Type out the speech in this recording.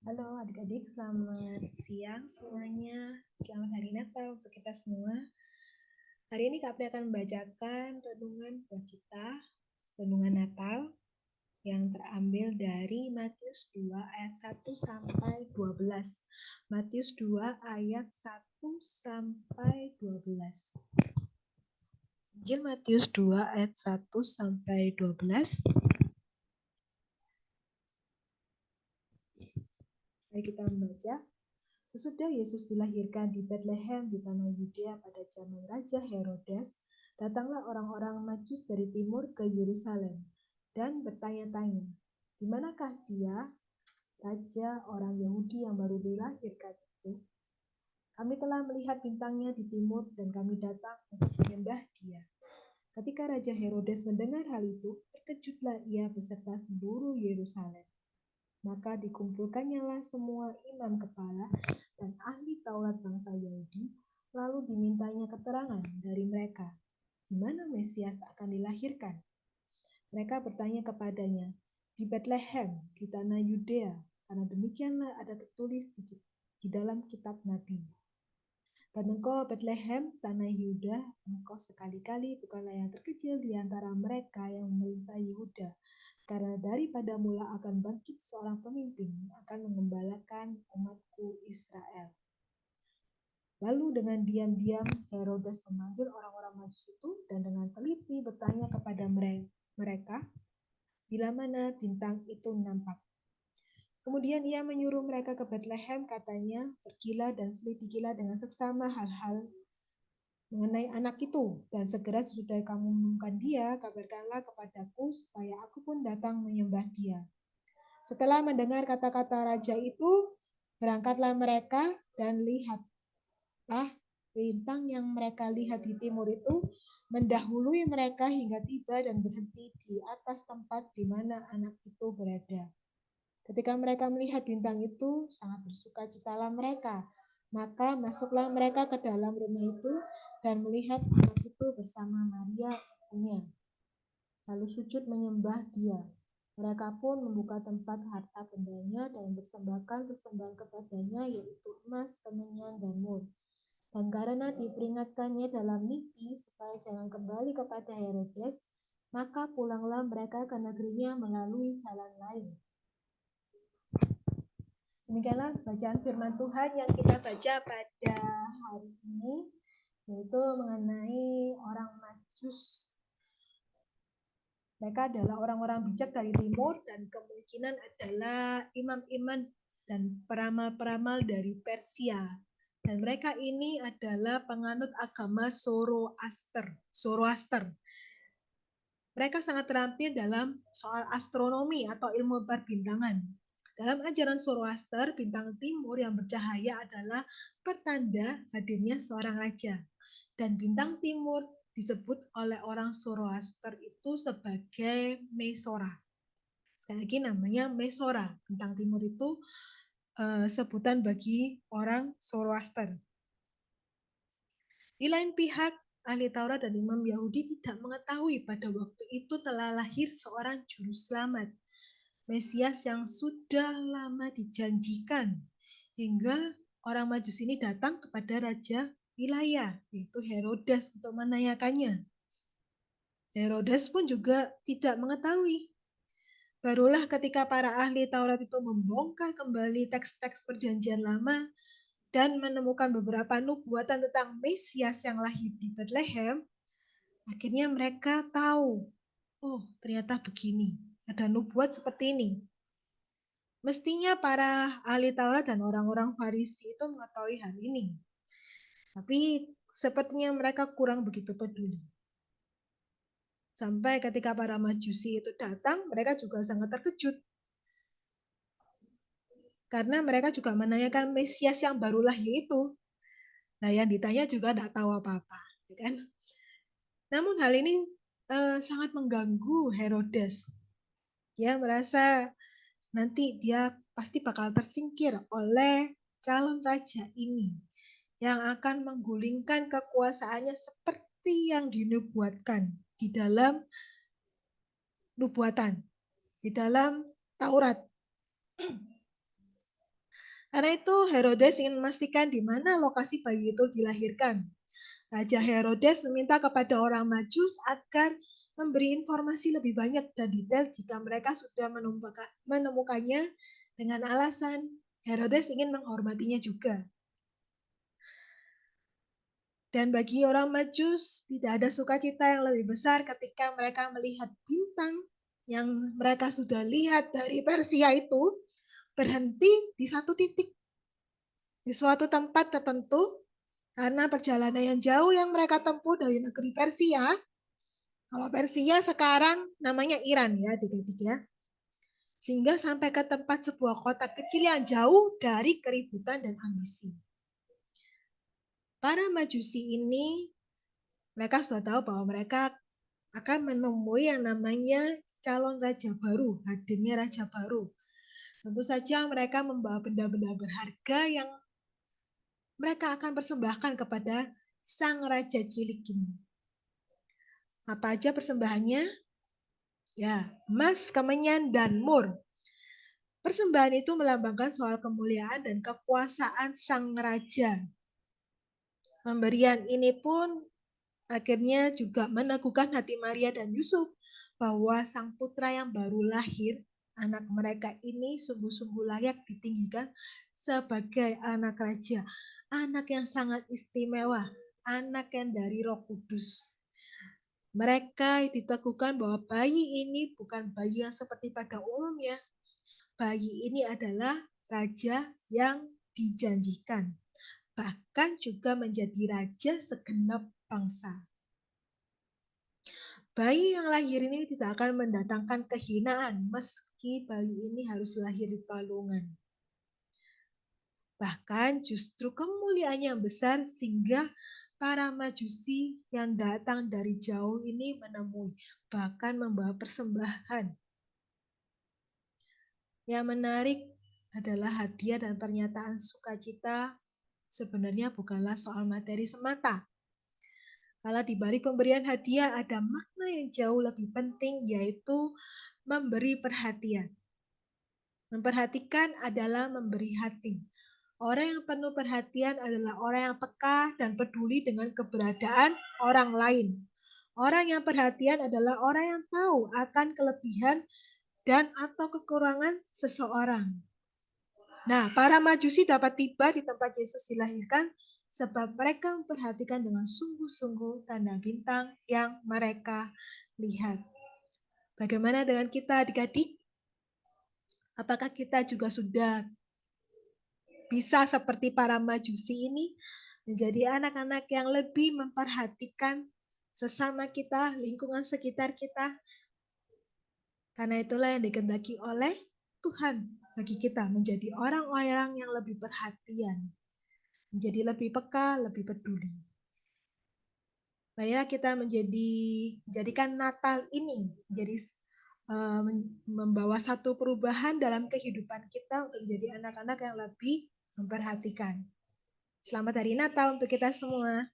Halo adik-adik, selamat siang semuanya. Selamat hari Natal untuk kita semua. Hari ini Kak Pri akan membacakan renungan buat kita, renungan Natal yang terambil dari Matius 2 ayat 1 sampai 12. Matius 2 ayat 1 sampai 12. Injil Matius 2 ayat 1 sampai 12. Mari kita membaca. Sesudah Yesus dilahirkan di Betlehem di tanah Yudea pada zaman Raja Herodes, datanglah orang-orang Majus dari timur ke Yerusalem dan bertanya-tanya, di manakah dia, Raja orang Yahudi yang baru dilahirkan itu? Kami telah melihat bintangnya di timur dan kami datang untuk menyembah dia. Ketika Raja Herodes mendengar hal itu, terkejutlah ia beserta seluruh Yerusalem. Maka dikumpulkannyalah semua imam kepala dan ahli Taurat bangsa Yahudi, lalu dimintanya keterangan dari mereka, di mana Mesias akan dilahirkan. Mereka bertanya kepadanya, di Betlehem, di tanah Yudea, karena demikianlah ada tertulis di dalam kitab Nabi. Dan engkau Betlehem, tanah Yehuda, engkau sekali-kali bukanlah yang terkecil di antara mereka yang memerintah Yehuda, karena daripada mula akan bangkit seorang pemimpin yang akan mengembalakan umatku Israel. Lalu dengan diam-diam Herodes memanggil orang-orang Majus itu dan dengan teliti bertanya kepada mereka, bila mana bintang itu nampak. Kemudian ia menyuruh mereka ke Betlehem, katanya, pergilah dan selidikilah dengan seksama hal-hal mengenai anak itu, dan segera sesudah kamu menemukan dia, kabarkanlah kepadaku supaya aku pun datang menyembah dia. Setelah mendengar kata-kata raja itu, berangkatlah mereka dan lihatlah bintang yang mereka lihat di timur itu mendahului mereka hingga tiba dan berhenti di atas tempat di mana anak itu berada. Ketika mereka melihat bintang itu, sangat bersukacitalah mereka. Maka masuklah mereka ke dalam rumah itu dan melihat anak itu bersama Maria ibunya. Lalu sujud menyembah dia. Mereka pun membuka tempat harta bendanya dan mempersembahkan persembahan kepadanya, yaitu emas, kemenyan, dan mur. Dan karena diperingatkannya dalam mimpi supaya jangan kembali kepada Herodes, maka pulanglah mereka ke negerinya melalui jalan lain. Demikianlah bacaan firman Tuhan yang kita baca pada hari ini, yaitu mengenai orang Majus. Mereka adalah orang-orang bijak dari timur dan kemungkinan adalah imam-imam dan peramal-peramal dari Persia. Dan mereka ini adalah penganut agama Zoroaster. Mereka sangat terampil dalam soal astronomi atau ilmu perbintangan. Dalam ajaran Zoroaster, bintang timur yang bercahaya adalah pertanda hadirnya seorang raja. Dan bintang timur disebut oleh orang Zoroaster itu sebagai Mesora. Sekali lagi namanya Mesora. Bintang timur itu sebutan bagi orang Zoroaster. Di lain pihak, ahli Taurat dan imam Yahudi tidak mengetahui pada waktu itu telah lahir seorang juru selamat, Mesias yang sudah lama dijanjikan, hingga orang Majus ini datang kepada raja wilayah, yaitu Herodes, untuk menanyakannya. Herodes pun juga tidak mengetahui. Barulah ketika para ahli Taurat itu membongkar kembali teks-teks perjanjian lama dan menemukan beberapa nubuatan tentang Mesias yang lahir di Betlehem, akhirnya mereka tahu, oh ternyata begini, ada nubuat seperti ini. Mestinya para ahli Taurat dan orang-orang Farisi itu mengetahui hal ini. Tapi sepertinya mereka kurang begitu peduli. Sampai ketika para Majusi itu datang, mereka juga sangat terkejut. Karena mereka juga menanyakan Mesias yang baru lahir itu. Nah yang ditanya juga tidak tahu apa-apa. Kan? Namun hal ini sangat mengganggu Herodes. Dia merasa nanti dia pasti bakal tersingkir oleh calon raja ini yang akan menggulingkan kekuasaannya seperti yang dinubuatkan di dalam nubuatan, di dalam Taurat. Karena itu Herodes ingin memastikan di mana lokasi bayi itu dilahirkan. Raja Herodes meminta kepada orang Majus agar memberi informasi lebih banyak dan detail jika mereka sudah menemukannya dengan alasan Herodes ingin menghormatinya juga. Dan bagi orang Majus, tidak ada sukacita yang lebih besar ketika mereka melihat bintang yang mereka sudah lihat dari Persia itu berhenti di satu titik, di suatu tempat tertentu, karena perjalanan yang jauh yang mereka tempuh dari negeri Persia. Kalau Persia sekarang namanya Iran ya, adik-adik ya. Sehingga sampai ke tempat sebuah kota kecil yang jauh dari keributan dan ambisi. Para Majusi ini, mereka sudah tahu bahwa mereka akan menemui yang namanya calon raja baru, hadirnya raja baru. Tentu saja mereka membawa benda-benda berharga yang mereka akan persembahkan kepada sang raja cilik ini. Apa aja persembahannya? Ya, emas, kemenyan, dan mur. Persembahan itu melambangkan soal kemuliaan dan kekuasaan sang raja. Pemberian ini pun akhirnya juga meneguhkan hati Maria dan Yusuf bahwa sang putra yang baru lahir, anak mereka ini sungguh-sungguh layak ditinggikan sebagai anak raja, anak yang sangat istimewa, anak yang dari Roh Kudus. Mereka diteguhkan bahwa bayi ini bukan bayi yang seperti pada umumnya. Bayi ini adalah raja yang dijanjikan, bahkan juga menjadi raja segenap bangsa. Bayi yang lahir ini tidak akan mendatangkan kehinaan meski bayi ini harus lahir di palungan. Bahkan justru kemuliaan yang besar sehingga para Majusi yang datang dari jauh ini menemui, bahkan membawa persembahan. Yang menarik adalah hadiah dan pernyataan sukacita sebenarnya bukanlah soal materi semata. Kalau di balik pemberian hadiah ada makna yang jauh lebih penting, yaitu memberi perhatian. Memperhatikan adalah memberi hati. Orang yang penuh perhatian adalah orang yang peka dan peduli dengan keberadaan orang lain. Orang yang perhatian adalah orang yang tahu akan kelebihan dan atau kekurangan seseorang. Nah, para Majusi dapat tiba di tempat Yesus dilahirkan sebab mereka memperhatikan dengan sungguh-sungguh tanda bintang yang mereka lihat. Bagaimana dengan kita adik-adik? Apakah kita juga sudah bisa seperti para Majusi ini menjadi anak-anak yang lebih memperhatikan sesama kita, lingkungan sekitar kita? Karena itulah yang dikehendaki oleh Tuhan bagi kita menjadi orang-orang yang lebih perhatian, menjadi lebih peka, lebih peduli. Marilah kita menjadikan Natal ini menjadi membawa satu perubahan dalam kehidupan kita untuk menjadi anak-anak yang lebih memperhatikan. Selamat Hari Natal untuk kita semua.